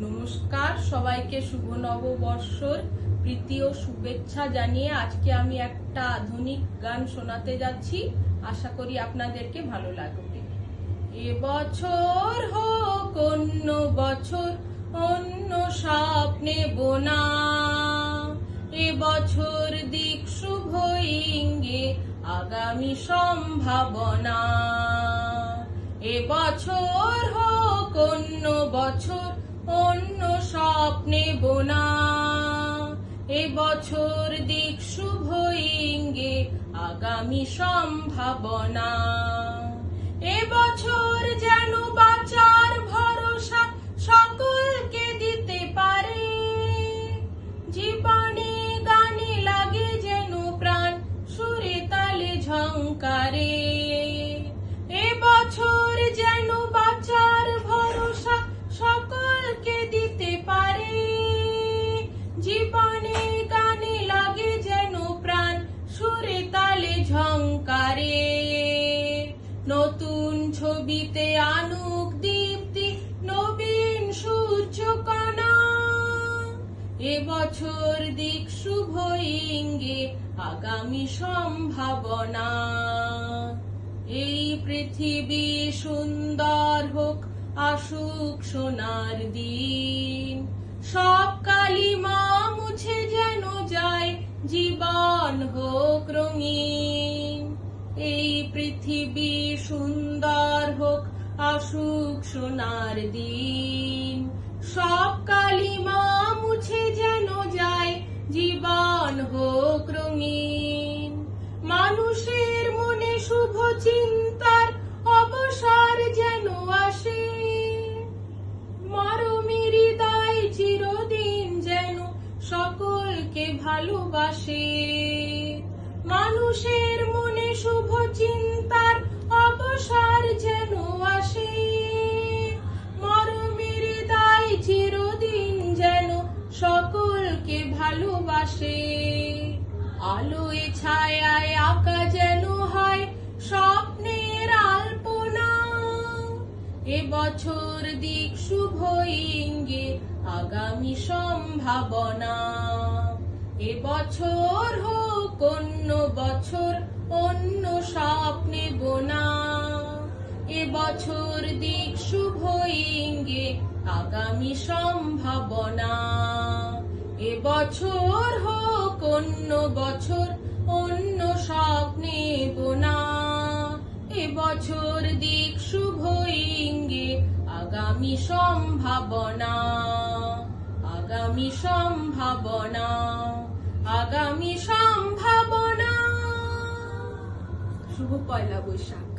নমস্কার, সবাইকে শুভ নববর্ষর প্রীতি ও শুভেচ্ছা জানিয়ে আজকে আমি একটা আধুনিক গান শোনাতে যাচ্ছি। আশা করি আপনাদেরকে ভালো লাগবে। এবছর হোক অন্য বছর, অন্য স্বপ্নে বোনা, এবছর দিক শুভ ইঙ্গে আগামী সম্ভাবনা। এবছর হোক অন্য বছর, অন্য স্বপ্নে বোনা, এবছর দিক শুভ ইঙ্গে আগামী সম্ভাবনা। এবছর যেন বাঁচার ভরসা সকলকে দিতে পারে, জীবনে গানে লাগে যেন প্রাণ, সুরে তালে ঝংকারে। এবছর যেন বাঁচার ভরসা সকলকে দিতে পারে, জীবনে গানে লাগে যেন প্রাণ, সুরে তালে ঝংকারে। নতুন ছবিতে আনুক দীপ্তি নবীন সূর্যকণা, এবছর দিক শুভ ইঙ্গে আগামী সম্ভাবনা। এই পৃথিবী সুন্দর হোক, আসুক সোনার দিন, সব কালিমা মুছে যেন যায়, জীবন হোক রঙিন। এই পৃথিবী সুন্দর হোক, আসুক সোনার দিন, সব কালিমা মুছে যেন যায়, জীবন হোক রঙিন। মানুষের মনে শুভ চিন্তার অবসর যেন আসে, মরমের হৃদয় চিরদিন যেন সকলকে ভালোবাসে। মানুষের মনে শুভ চিন্তার অবসর যেন আসে, মরমের হৃদয় চিরদিন যেন সকলকে ভালোবাসে। আলোয় ছায়ায় আঁকা যেন হয় স্বপ্নের আলপনা, এবছর দিক শুভ ইঙ্গে আগামী সম্ভাবনা। এবছর হোক অন্য বছর, অন্য স্বপ্নে বোনা, এবছর দিক শুভ ইঙ্গে আগামী সম্ভাবনা। এবছর হোক অন্য বছর, অন্য স্বপ্নে বোনা, এবছর দিক শুভ ইঙ্গে আগামী সম্ভাবনা। আগামী সম্ভাবনা, আগামী সম্ভাবনা। শুভ পয়লা বৈশাখ।